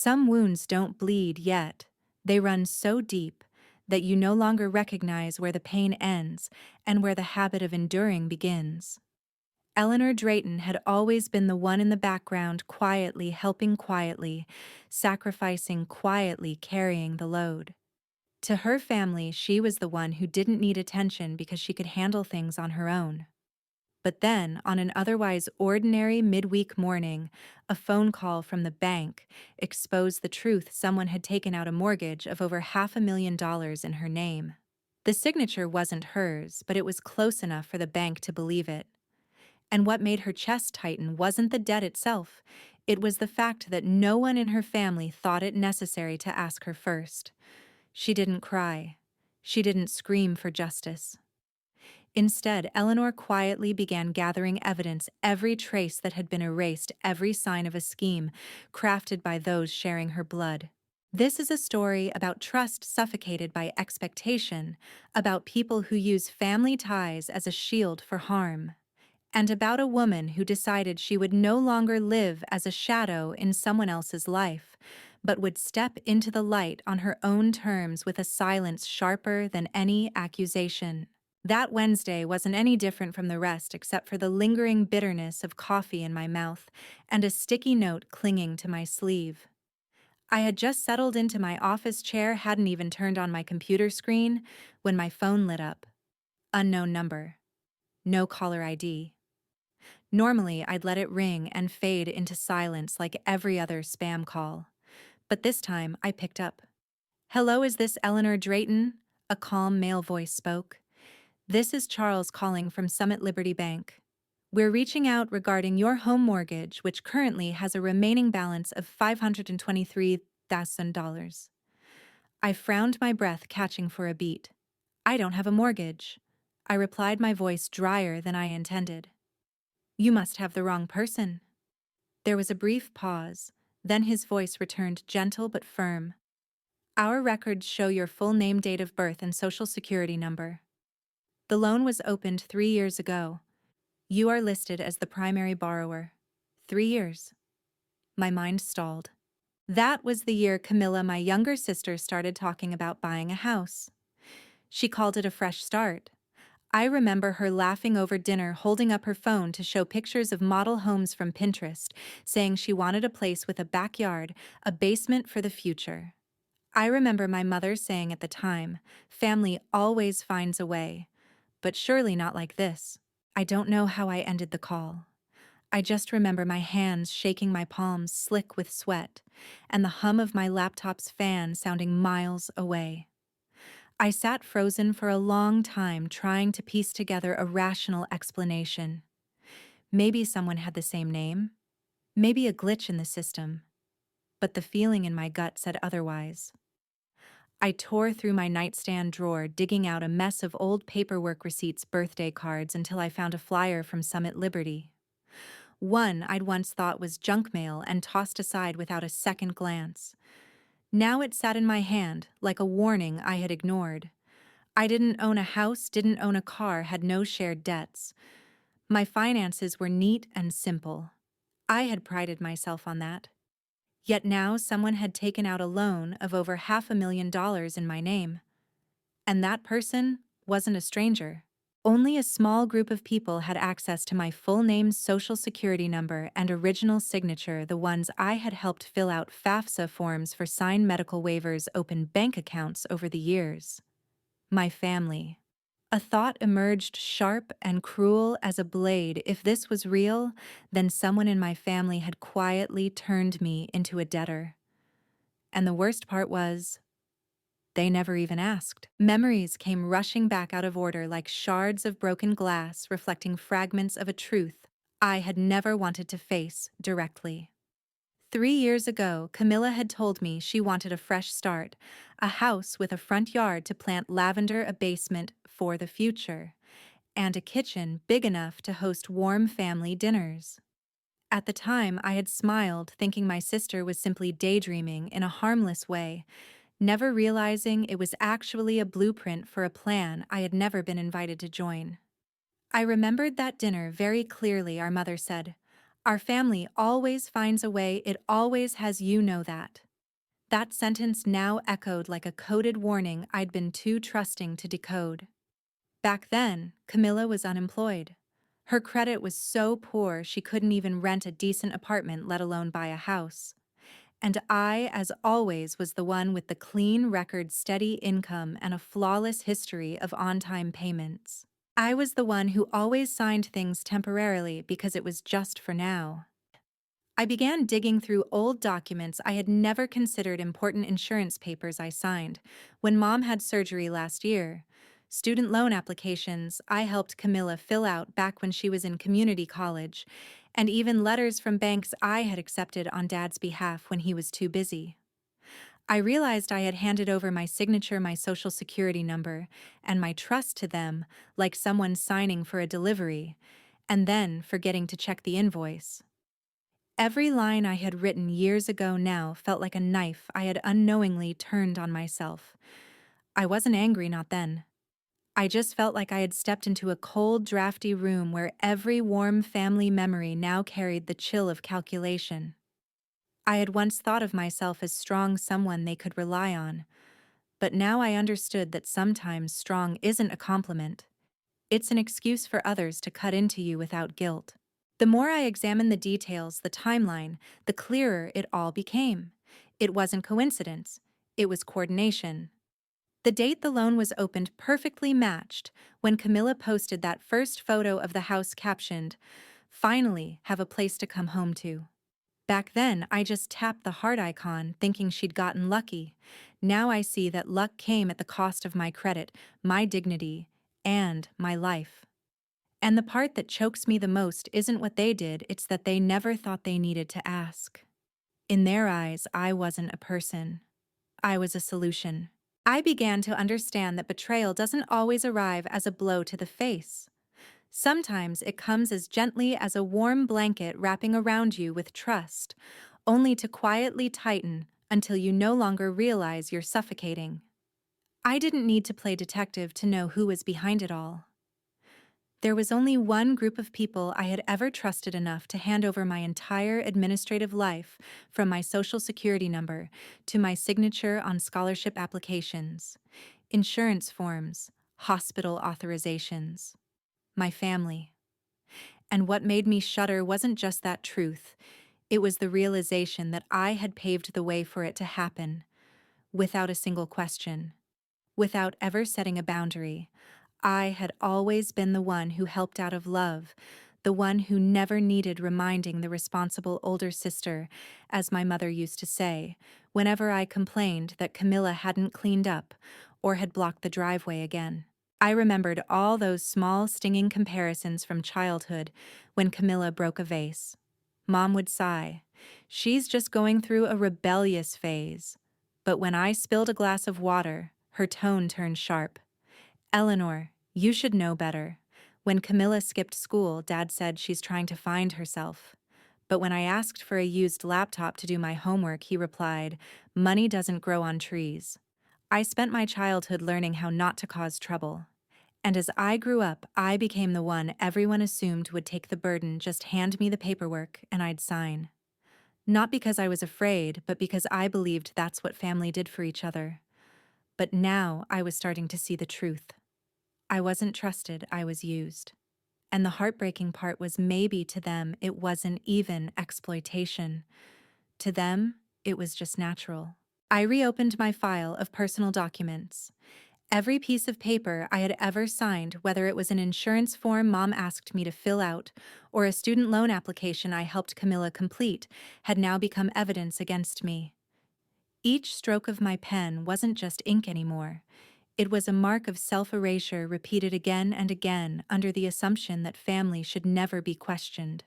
Some wounds don't bleed yet. They run so deep that you no longer recognize where the pain ends and where the habit of enduring begins. Eleanor Drayton had always been the one in the background, quietly helping quietly, sacrificing quietly, carrying the load. To her family, she was the one who didn't need attention because she could handle things on her own. But then, on an otherwise ordinary midweek morning, a phone call from the bank exposed the truth: someone had taken out a mortgage of over $500,000 in her name. The signature wasn't hers, but it was close enough for the bank to believe it. And what made her chest tighten wasn't the debt itself, it was the fact that no one in her family thought it necessary to ask her first. She didn't cry. She didn't scream for justice. Instead, Eleanor quietly began gathering evidence, every trace that had been erased, every sign of a scheme crafted by those sharing her blood. This is a story about trust suffocated by expectation, about people who use family ties as a shield for harm, and about a woman who decided she would no longer live as a shadow in someone else's life, but would step into the light on her own terms with a silence sharper than any accusation. That Wednesday wasn't any different from the rest except for the lingering bitterness of coffee in my mouth and a sticky note clinging to my sleeve. I had just settled into my office chair, hadn't even turned on my computer screen, when my phone lit up. Unknown number. No caller ID. Normally, I'd let it ring and fade into silence like every other spam call. But this time, I picked up. "Hello, is this Eleanor Drayton?" A calm male voice spoke. "This is Charles calling from Summit Liberty Bank. We're reaching out regarding your home mortgage, which currently has a remaining balance of $523,000. I frowned, my breath catching for a beat. "I don't have a mortgage," I replied, my voice drier than I intended. "You must have the wrong person." There was a brief pause, then his voice returned, gentle but firm. "Our records show your full name, date of birth, and social security number. The loan was opened 3 years ago. You are listed as the primary borrower. 3 years." My mind stalled. That was the year Camilla, my younger sister, started talking about buying a house. She called it a fresh start. I remember her laughing over dinner, holding up her phone to show pictures of model homes from Pinterest, saying she wanted a place with a backyard, a basement for the future. I remember my mother saying at the time, "Family always finds a way, but surely not like this." I don't know how I ended the call. I just remember my hands shaking, my palms slick with sweat, and the hum of my laptop's fan sounding miles away. I sat frozen for a long time, trying to piece together a rational explanation. Maybe someone had the same name, maybe a glitch in the system, but the feeling in my gut said otherwise. I tore through my nightstand drawer, digging out a mess of old paperwork, receipts, birthday cards, until I found a flyer from Summit Liberty. One I'd once thought was junk mail and tossed aside without a second glance. Now it sat in my hand like a warning I had ignored. I didn't own a house, didn't own a car, had no shared debts. My finances were neat and simple. I had prided myself on that. Yet now someone had taken out a loan of over $500,000 in my name. And that person wasn't a stranger. Only a small group of people had access to my full name, social security number, and original signature, the ones I had helped fill out FAFSA forms for, sign medical waivers, open bank accounts over the years. My family. A thought emerged, sharp and cruel as a blade. If this was real, then someone in my family had quietly turned me into a debtor. And the worst part was, they never even asked. Memories came rushing back out of order like shards of broken glass, reflecting fragments of a truth I had never wanted to face directly. 3 years ago, Camilla had told me she wanted a fresh start, a house with a front yard to plant lavender, a basement for the future, and a kitchen big enough to host warm family dinners. At the time, I had smiled, thinking my sister was simply daydreaming in a harmless way, never realizing it was actually a blueprint for a plan I had never been invited to join. I remembered that dinner very clearly. Our mother said, "Our family always finds a way, it always has, you know that." That sentence now echoed like a coded warning I'd been too trusting to decode. Back then, Camilla was unemployed. Her credit was so poor she couldn't even rent a decent apartment, let alone buy a house. And I, as always, was the one with the clean record, steady income, and a flawless history of on-time payments. I was the one who always signed things temporarily because it was just for now. I began digging through old documents I had never considered important insurance papers I signed when Mom had surgery last year. Student loan applications I helped Camilla fill out back when she was in community college, and even letters from banks I had accepted on Dad's behalf when he was too busy. I realized I had handed over my signature, my social security number, and my trust to them like someone signing for a delivery, and then forgetting to check the invoice. Every line I had written years ago now felt like a knife I had unknowingly turned on myself. I wasn't angry, not then. I just felt like I had stepped into a cold, drafty room where every warm family memory now carried the chill of calculation. I had once thought of myself as strong, someone they could rely on, but now I understood that sometimes strong isn't a compliment. It's an excuse for others to cut into you without guilt. The more I examined the details, the timeline, the clearer it all became. It wasn't coincidence. It was coordination. The date the loan was opened perfectly matched when Camilla posted that first photo of the house captioned, "Finally have a place to come home to." Back then, I just tapped the heart icon thinking she'd gotten lucky. Now I see that luck came at the cost of my credit, my dignity, and my life. And the part that chokes me the most isn't what they did, it's that they never thought they needed to ask. In their eyes, I wasn't a person. I was a solution. I began to understand that betrayal doesn't always arrive as a blow to the face. Sometimes it comes as gently as a warm blanket wrapping around you with trust, only to quietly tighten until you no longer realize you're suffocating. I didn't need to play detective to know who was behind it all. There was only one group of people I had ever trusted enough to hand over my entire administrative life, from my social security number to my signature on scholarship applications, insurance forms, hospital authorizations. My family. And what made me shudder wasn't just that truth, it was the realization that I had paved the way for it to happen, without a single question, without ever setting a boundary. I had always been the one who helped out of love, the one who never needed reminding, the responsible older sister, as my mother used to say, whenever I complained that Camilla hadn't cleaned up or had blocked the driveway again. I remembered all those small, stinging comparisons from childhood when Camilla broke a vase. Mom would sigh, "She's just going through a rebellious phase." But when I spilled a glass of water, her tone turned sharp. "Eleanor, you should know better." When Camilla skipped school, Dad said she's trying to find herself. But when I asked for a used laptop to do my homework, he replied, "Money doesn't grow on trees." I spent my childhood learning how not to cause trouble. And as I grew up, I became the one everyone assumed would take the burden, just hand me the paperwork and I'd sign. Not because I was afraid, but because I believed that's what family did for each other. But now I was starting to see the truth. I wasn't trusted, I was used. And the heartbreaking part was, maybe to them it wasn't even exploitation. To them, it was just natural. I reopened my file of personal documents. Every piece of paper I had ever signed, whether it was an insurance form Mom asked me to fill out or a student loan application I helped Camilla complete, had now become evidence against me. Each stroke of my pen wasn't just ink anymore. It was a mark of self-erasure repeated again and again under the assumption that family should never be questioned.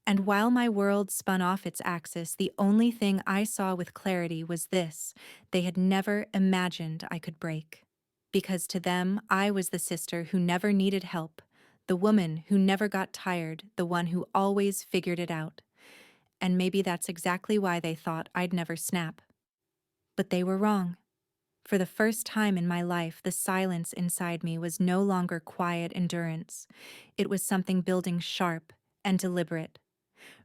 And while my world spun off its axis, the only thing I saw with clarity was this: they had never imagined I could break. Because to them, I was the sister who never needed help, the woman who never got tired, the one who always figured it out. And maybe that's exactly why they thought I'd never snap. But they were wrong. For the first time in my life, the silence inside me was no longer quiet endurance. It was something building, sharp and deliberate,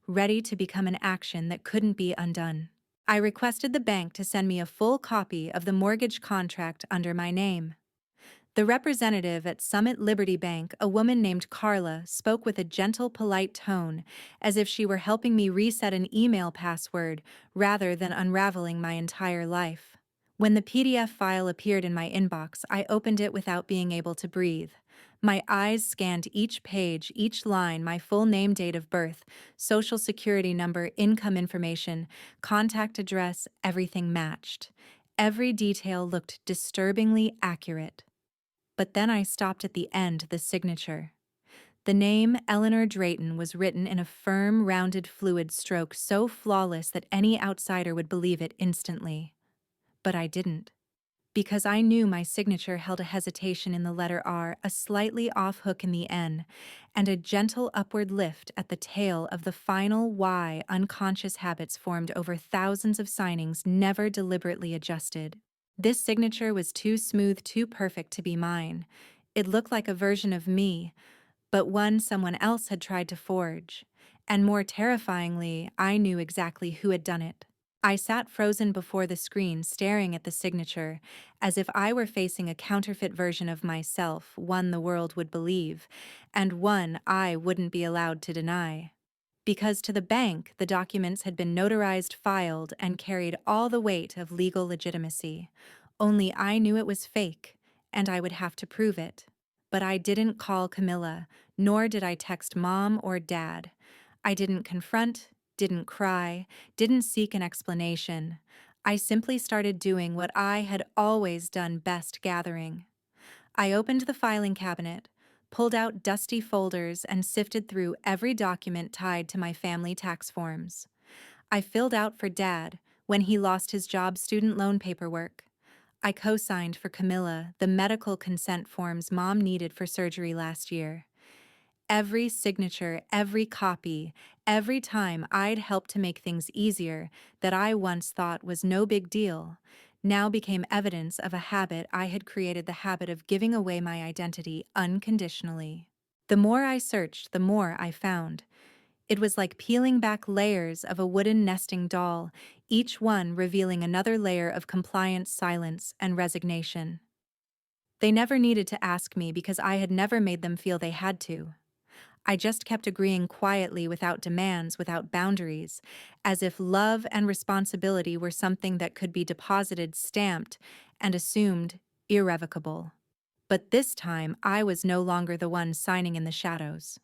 ready to become an action that couldn't be undone. I requested the bank to send me a full copy of the mortgage contract under my name. The representative at Summit Liberty Bank, a woman named Carla, spoke with a gentle, polite tone, as if she were helping me reset an email password rather than unraveling my entire life. When the PDF file appeared in my inbox, I opened it without being able to breathe. My eyes scanned each page, each line, my full name, date of birth, social security number, income information, contact address, everything matched. Every detail looked disturbingly accurate. But then I stopped at the end, the signature. The name Eleanor Drayton was written in a firm, rounded, fluid stroke so flawless that any outsider would believe it instantly. But I didn't. Because I knew my signature held a hesitation in the letter R, a slightly off hook in the N, and a gentle upward lift at the tail of the final Y. Unconscious habits formed over thousands of signings, never deliberately adjusted. This signature was too smooth, too perfect to be mine. It looked like a version of me, but one someone else had tried to forge. And more terrifyingly, I knew exactly who had done it. I sat frozen before the screen, staring at the signature, as if I were facing a counterfeit version of myself, one the world would believe, and one I wouldn't be allowed to deny. Because to the bank, the documents had been notarized, filed, and carried all the weight of legal legitimacy. Only I knew it was fake, and I would have to prove it. But I didn't call Camilla, nor did I text Mom or Dad. I didn't confront, didn't cry, didn't seek an explanation. I simply started doing what I had always done best, gathering. I opened the filing cabinet, pulled out dusty folders, and sifted through every document tied to my family tax forms. I filled out for Dad when he lost his job, student loan paperwork. I co-signed for Camilla the medical consent forms Mom needed for surgery last year. Every signature, every copy, every time I'd helped to make things easier that I once thought was no big deal, now became evidence of a habit I had created, the habit of giving away my identity unconditionally. The more I searched, the more I found. It was like peeling back layers of a wooden nesting doll, each one revealing another layer of compliance, silence, and resignation. They never needed to ask me because I had never made them feel they had to. I just kept agreeing quietly, without demands, without boundaries, as if love and responsibility were something that could be deposited, stamped, and assumed irrevocable. But this time, I was no longer the one signing in the shadows.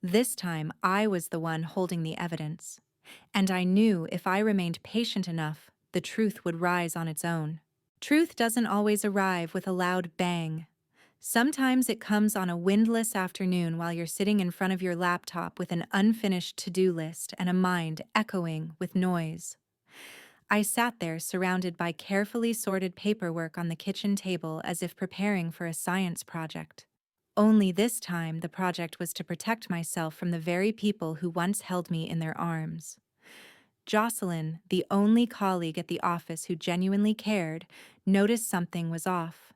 This time, I was the one holding the evidence. And I knew if I remained patient enough, the truth would rise on its own. Truth doesn't always arrive with a loud bang. Sometimes it comes on a windless afternoon while you're sitting in front of your laptop with an unfinished to-do list and a mind echoing with noise. I sat there surrounded by carefully sorted paperwork on the kitchen table, as if preparing for a science project. Only this time the project was to protect myself from the very people who once held me in their arms. Jocelyn, the only colleague at the office who genuinely cared, noticed something was off.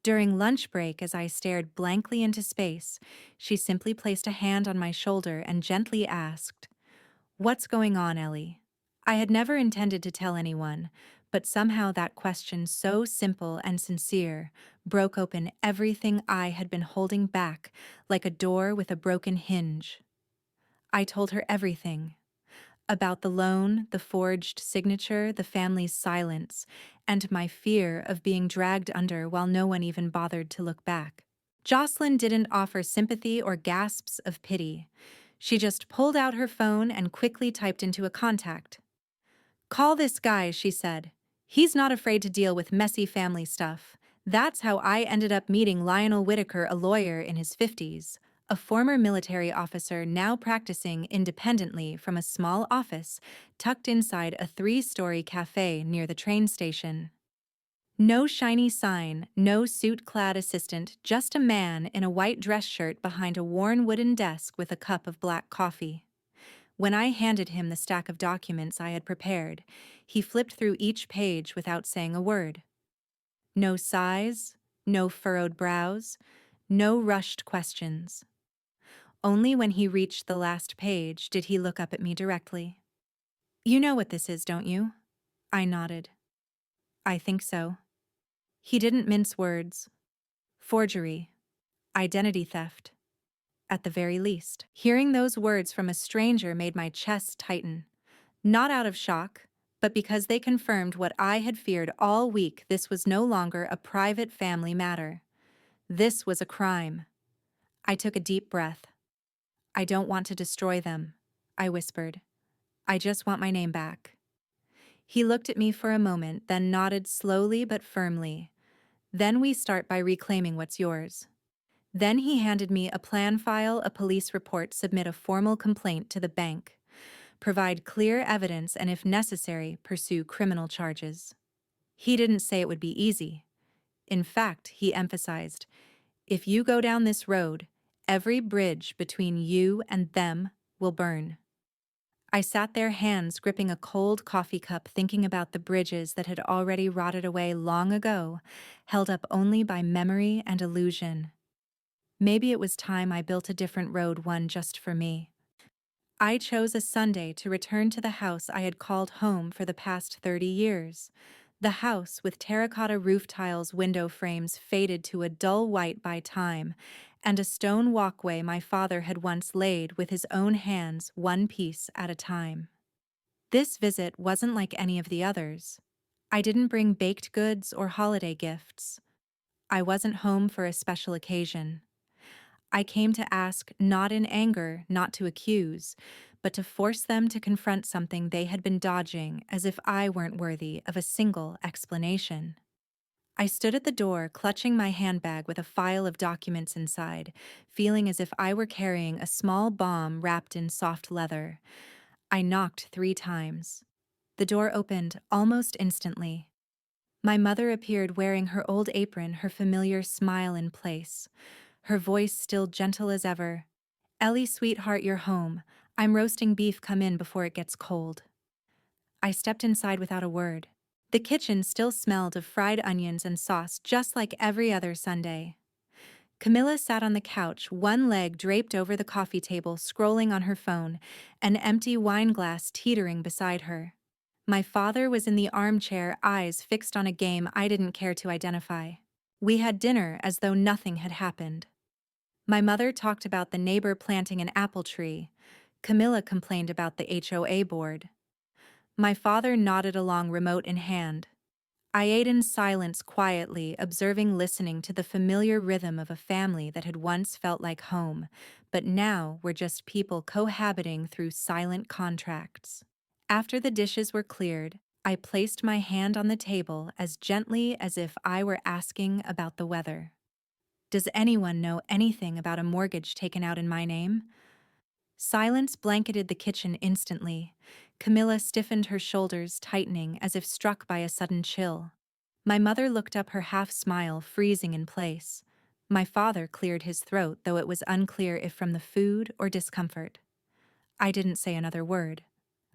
During lunch break, as I stared blankly into space, she simply placed a hand on my shoulder and gently asked, "What's going on, Ellie?" I had never intended to tell anyone, but somehow that question, so simple and sincere, broke open everything I had been holding back, like a door with a broken hinge. I told her everything. About the loan, the forged signature, the family's silence, and my fear of being dragged under while no one even bothered to look back. Jocelyn didn't offer sympathy or gasps of pity. She just pulled out her phone and quickly typed into a contact. "Call this guy," she said. "He's not afraid to deal with messy family stuff." That's how I ended up meeting Lionel Whitaker, a lawyer in his 50s, a former military officer now practicing independently from a small office tucked inside a 3-story cafe near the train station. No shiny sign, no suit-clad assistant, just a man in a white dress shirt behind a worn wooden desk with a cup of black coffee. When I handed him the stack of documents I had prepared, he flipped through each page without saying a word. No sighs, no furrowed brows, no rushed questions. Only when he reached the last page did he look up at me directly. "You know what this is, don't you?" I nodded. I think so. He didn't mince words. Forgery. Identity theft. At the very least. Hearing those words from a stranger made my chest tighten. Not out of shock, but because they confirmed what I had feared all week. This was no longer a private family matter. This was a crime. I took a deep breath. I don't want to destroy them, I whispered. I just want my name back. He looked at me for a moment, then nodded slowly but firmly. Then we start by reclaiming what's yours. Then he handed me a plan file, a police report, submit a formal complaint to the bank, provide clear evidence, and if necessary, pursue criminal charges. He didn't say it would be easy. In fact, he emphasized, if you go down this road, every bridge between you and them will burn. I sat there, hands gripping a cold coffee cup, thinking about the bridges that had already rotted away long ago, held up only by memory and illusion. Maybe it was time I built a different road, one just for me. I chose a Sunday to return to the house I had called home for the past 30 years. The house with terracotta roof tiles, window frames faded to a dull white by time, and a stone walkway my father had once laid with his own hands, one piece at a time. This visit wasn't like any of the others. I didn't bring baked goods or holiday gifts. I wasn't home for a special occasion. I came to ask, not in anger, not to accuse, but to force them to confront something they had been dodging, as if I weren't worthy of a single explanation. I stood at the door, clutching my handbag with a file of documents inside, feeling as if I were carrying a small bomb wrapped in soft leather. I knocked 3 times. The door opened almost instantly. My mother appeared wearing her old apron, her familiar smile in place. Her voice still gentle as ever. Ellie, sweetheart, you're home. I'm roasting beef, come in before it gets cold. I stepped inside without a word. The kitchen still smelled of fried onions and sauce, just like every other Sunday. Camilla sat on the couch, one leg draped over the coffee table, scrolling on her phone, an empty wine glass teetering beside her. My father was in the armchair, eyes fixed on a game I didn't care to identify. We had dinner as though nothing had happened. My mother talked about the neighbor planting an apple tree. Camilla complained about the HOA board. My father nodded along, remote in hand. I ate in silence, quietly, observing, listening to the familiar rhythm of a family that had once felt like home, but now were just people cohabiting through silent contracts. After the dishes were cleared, I placed my hand on the table as gently as if I were asking about the weather. Does anyone know anything about a mortgage taken out in my name? Silence blanketed the kitchen instantly. Camilla stiffened, her shoulders tightening as if struck by a sudden chill. My mother looked up, her half-smile freezing in place. My father cleared his throat, though it was unclear if from the food or discomfort. I didn't say another word.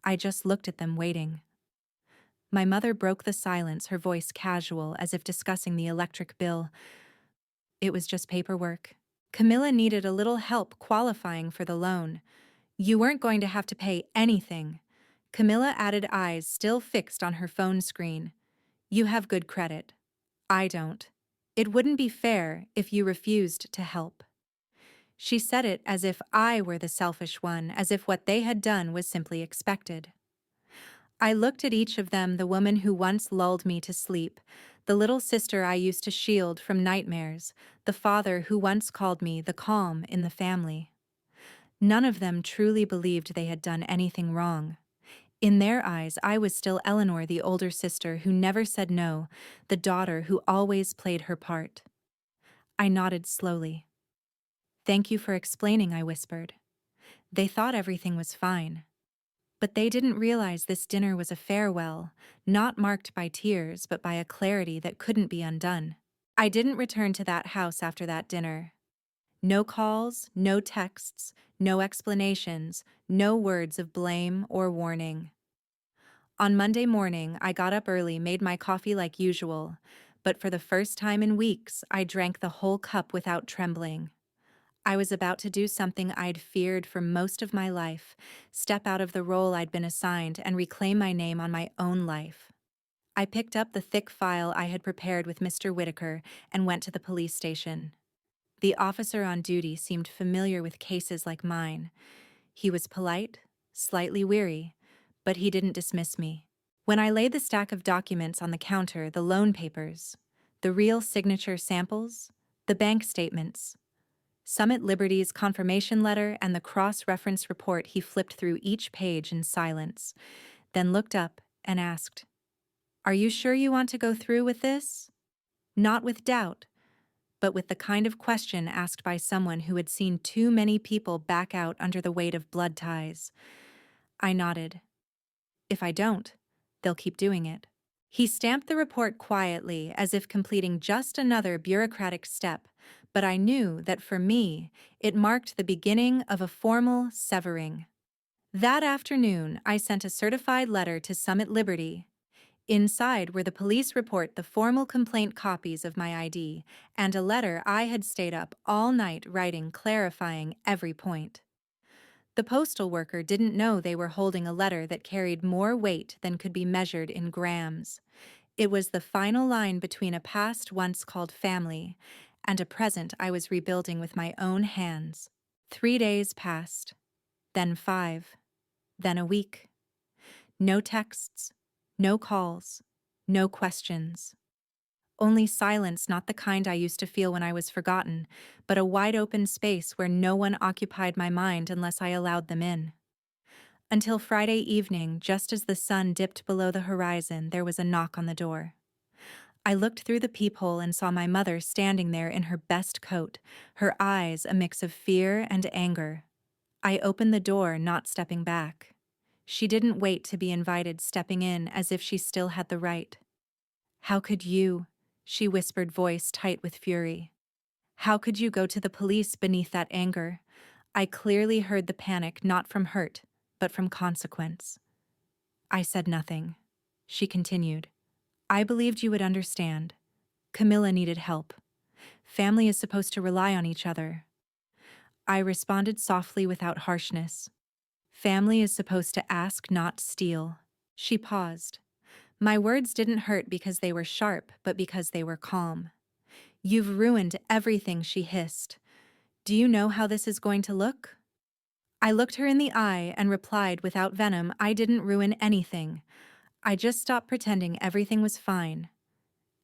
I just looked at them, waiting. My mother broke the silence, her voice casual, as if discussing the electric bill. It was just paperwork. Camilla needed a little help qualifying for the loan. You weren't going to have to pay anything. Camilla added, eyes still fixed on her phone screen. You have good credit. I don't. It wouldn't be fair if you refused to help. She said it as if I were the selfish one, as if what they had done was simply expected. I looked at each of them, the woman who once lulled me to sleep, the little sister I used to shield from nightmares, the father who once called me the calm in the family. None of them truly believed they had done anything wrong. In their eyes, I was still Eleanor, the older sister who never said no, the daughter who always played her part. I nodded slowly. Thank you for explaining, I whispered. They thought everything was fine. But they didn't realize this dinner was a farewell, not marked by tears but by a clarity that couldn't be undone. I didn't return to that house after that dinner. No calls, no texts, no explanations, no words of blame or warning. On Monday morning, I got up early, made my coffee like usual, but for the first time in weeks, I drank the whole cup without trembling. I was about to do something I'd feared for most of my life, step out of the role I'd been assigned and reclaim my name on my own life. I picked up the thick file I had prepared with Mr. Whitaker and went to the police station. The officer on duty seemed familiar with cases like mine. He was polite, slightly weary, but he didn't dismiss me. When I laid the stack of documents on the counter, the loan papers, the real signature samples, the bank statements, Summit Liberty's confirmation letter, and the cross-reference report, he flipped through each page in silence, then looked up and asked, "Are you sure you want to go through with this?" Not with doubt, but with the kind of question asked by someone who had seen too many people back out under the weight of blood ties. I nodded. If I don't, they'll keep doing it. He stamped the report quietly, as if completing just another bureaucratic step, but I knew that for me, it marked the beginning of a formal severing. That afternoon, I sent a certified letter to Summit Liberty. Inside were the police report, the formal complaint copies of my ID, and a letter I had stayed up all night writing, clarifying every point. The postal worker didn't know they were holding a letter that carried more weight than could be measured in grams. It was the final line between a past once called family and a present I was rebuilding with my own hands. 3 days passed, then 5, then a week. No texts, no calls, no questions. Only silence, not the kind I used to feel when I was forgotten, but a wide-open space where no one occupied my mind unless I allowed them in. Until Friday evening, just as the sun dipped below the horizon, there was a knock on the door. I looked through the peephole and saw my mother standing there in her best coat, her eyes a mix of fear and anger. I opened the door, not stepping back. She didn't wait to be invited, stepping in as if she still had the right. "How could you?" she whispered, voice tight with fury. "How could you go to the police beneath that anger?" I clearly heard the panic, not from hurt, but from consequence. I said nothing. She continued, "I believed you would understand. Camilla needed help. Family is supposed to rely on each other." I responded softly without harshness. "Family is supposed to ask, not steal." She paused. My words didn't hurt because they were sharp, but because they were calm. "You've ruined everything," she hissed. "Do you know how this is going to look?" I looked her in the eye and replied without venom, "I didn't ruin anything. I just stopped pretending everything was fine."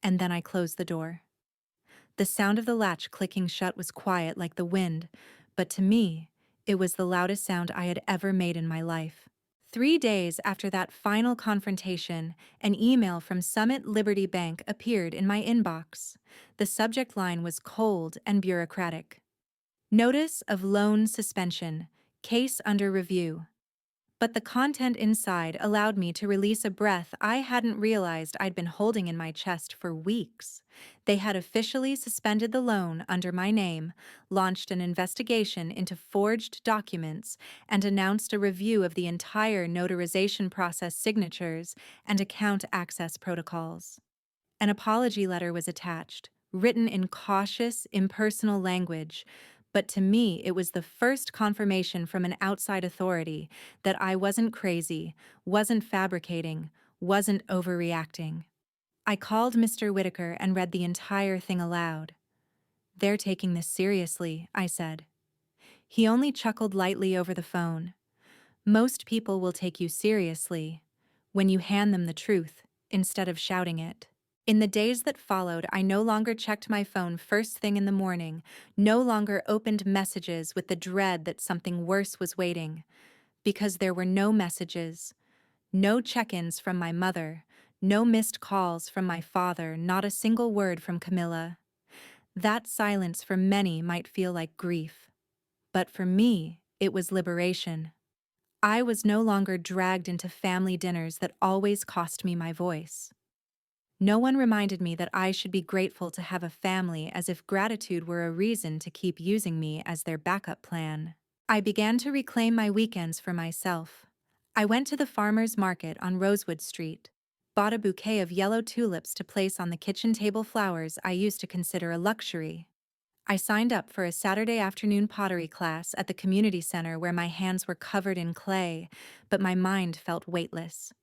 And then I closed the door. The sound of the latch clicking shut was quiet like the wind, but to me, it was the loudest sound I had ever made in my life. 3 days after that final confrontation, an email from Summit Liberty Bank appeared in my inbox. The subject line was cold and bureaucratic. "Notice of loan suspension. Case under review." But the content inside allowed me to release a breath I hadn't realized I'd been holding in my chest for weeks. They had officially suspended the loan under my name, launched an investigation into forged documents, and announced a review of the entire notarization process, signatures, and account access protocols. An apology letter was attached, written in cautious, impersonal language, but to me it was the first confirmation from an outside authority that I wasn't crazy, wasn't fabricating, wasn't overreacting. I called Mr. Whitaker and read the entire thing aloud. "They're taking this seriously," I said. He only chuckled lightly over the phone. "Most people will take you seriously when you hand them the truth instead of shouting it." In the days that followed, I no longer checked my phone first thing in the morning, no longer opened messages with the dread that something worse was waiting, because there were no messages, no check-ins from my mother, no missed calls from my father, not a single word from Camilla. That silence for many might feel like grief, but for me, it was liberation. I was no longer dragged into family dinners that always cost me my voice. No one reminded me that I should be grateful to have a family, as if gratitude were a reason to keep using me as their backup plan. I began to reclaim my weekends for myself. I went to the farmer's market on Rosewood Street, bought a bouquet of yellow tulips to place on the kitchen table, flowers I used to consider a luxury. I signed up for a Saturday afternoon pottery class at the community center where my hands were covered in clay, but my mind felt weightless.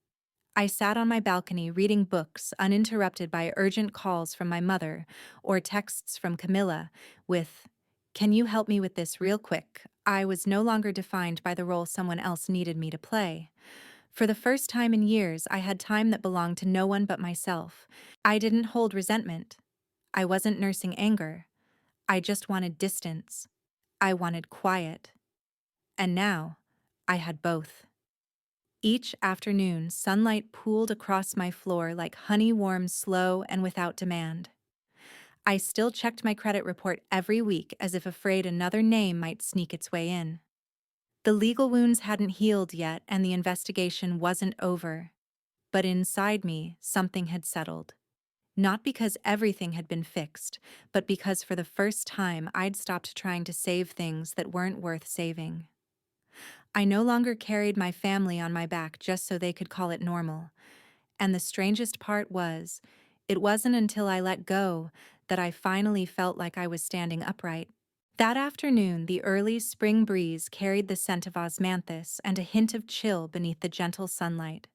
I sat on my balcony reading books uninterrupted by urgent calls from my mother or texts from Camilla with, "Can you help me with this real quick?" I was no longer defined by the role someone else needed me to play. For the first time in years, I had time that belonged to no one but myself. I didn't hold resentment. I wasn't nursing anger. I just wanted distance. I wanted quiet. And now, I had both. Each afternoon, sunlight pooled across my floor like honey warm slow and without demand. I still checked my credit report every week as if afraid another name might sneak its way in. The legal wounds hadn't healed yet and the investigation wasn't over. But inside me, something had settled. Not because everything had been fixed, but because for the first time I'd stopped trying to save things that weren't worth saving. I no longer carried my family on my back just so they could call it normal. And the strangest part was, it wasn't until I let go that I finally felt like I was standing upright. That afternoon, the early spring breeze carried the scent of osmanthus and a hint of chill beneath the gentle sunlight.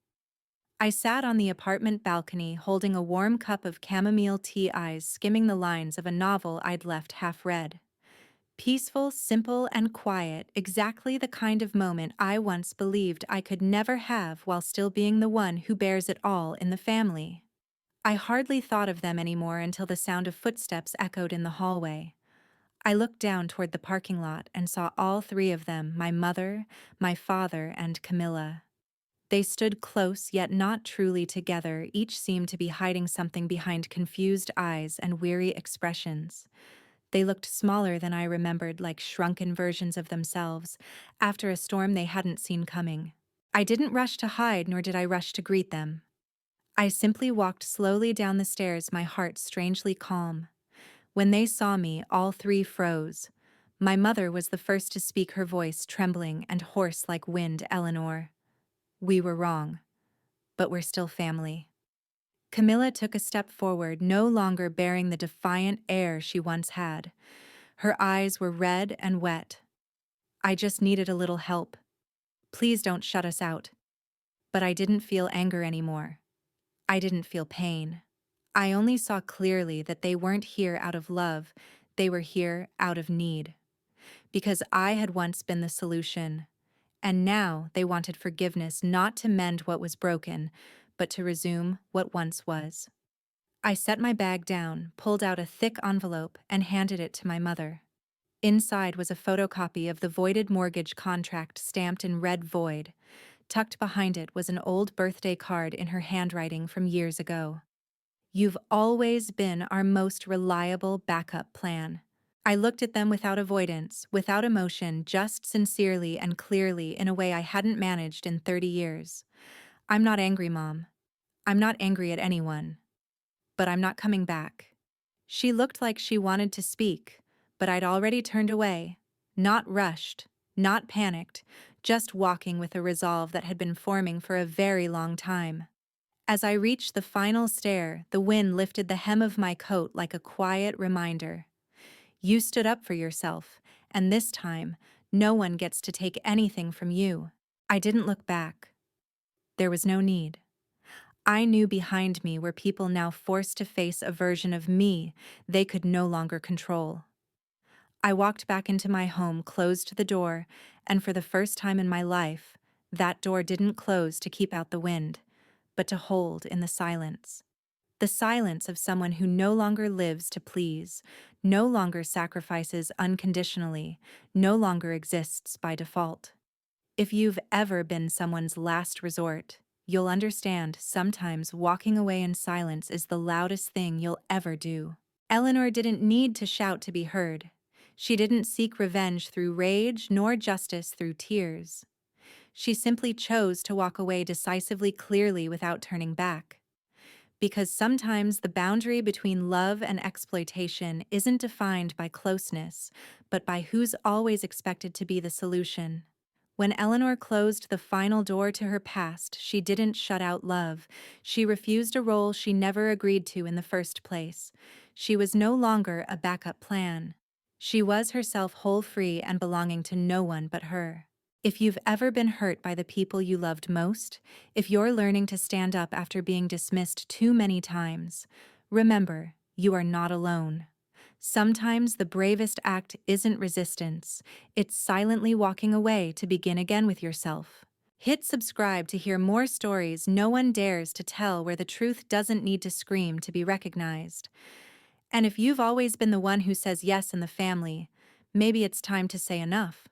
I sat on the apartment balcony holding a warm cup of chamomile tea, eyes skimming the lines of a novel I'd left half read. Peaceful, simple, and quiet, exactly the kind of moment I once believed I could never have while still being the one who bears it all in the family. I hardly thought of them anymore until the sound of footsteps echoed in the hallway. I looked down toward the parking lot and saw all three of them, my mother, my father, and Camilla. They stood close yet not truly together, each seemed to be hiding something behind confused eyes and weary expressions. They looked smaller than I remembered, like shrunken versions of themselves, after a storm they hadn't seen coming. I didn't rush to hide, nor did I rush to greet them. I simply walked slowly down the stairs, my heart strangely calm. When they saw me, all three froze. My mother was the first to speak, her voice trembling and hoarse like wind. "Eleanor, we were wrong, but we're still family." Camilla took a step forward, no longer bearing the defiant air she once had. Her eyes were red and wet. "I just needed a little help. Please don't shut us out." But I didn't feel anger anymore. I didn't feel pain. I only saw clearly that they weren't here out of love, they were here out of need. Because I had once been the solution, and now they wanted forgiveness, not to mend what was broken, but to resume what once was. I set my bag down, pulled out a thick envelope, and handed it to my mother. Inside was a photocopy of the voided mortgage contract stamped in red void. Tucked behind it was an old birthday card in her handwriting from years ago. "You've always been our most reliable backup plan." I looked at them without avoidance, without emotion, just sincerely and clearly, in a way I hadn't managed in 30 years. "I'm not angry, Mom. I'm not angry at anyone. But I'm not coming back." She looked like she wanted to speak, but I'd already turned away. Not rushed, not panicked, just walking with a resolve that had been forming for a very long time. As I reached the final stair, the wind lifted the hem of my coat like a quiet reminder. You stood up for yourself, and this time, no one gets to take anything from you. I didn't look back. There was no need. I knew behind me were people now forced to face a version of me they could no longer control. I walked back into my home, closed the door, and for the first time in my life, that door didn't close to keep out the wind, but to hold in the silence. The silence of someone who no longer lives to please, no longer sacrifices unconditionally, no longer exists by default. If you've ever been someone's last resort, you'll understand sometimes walking away in silence is the loudest thing you'll ever do. Eleanor didn't need to shout to be heard. She didn't seek revenge through rage nor justice through tears. She simply chose to walk away decisively, clearly, without turning back. Because sometimes the boundary between love and exploitation isn't defined by closeness, but by who's always expected to be the solution. When Eleanor closed the final door to her past, she didn't shut out love. She refused a role she never agreed to in the first place. She was no longer a backup plan. She was herself, whole, free, and belonging to no one but her. If you've ever been hurt by the people you loved most, if you're learning to stand up after being dismissed too many times, remember, you are not alone. Sometimes the bravest act isn't resistance, it's silently walking away to begin again with yourself. Hit subscribe to hear more stories no one dares to tell where the truth doesn't need to scream to be recognized. And if you've always been the one who says yes in the family, maybe it's time to say enough.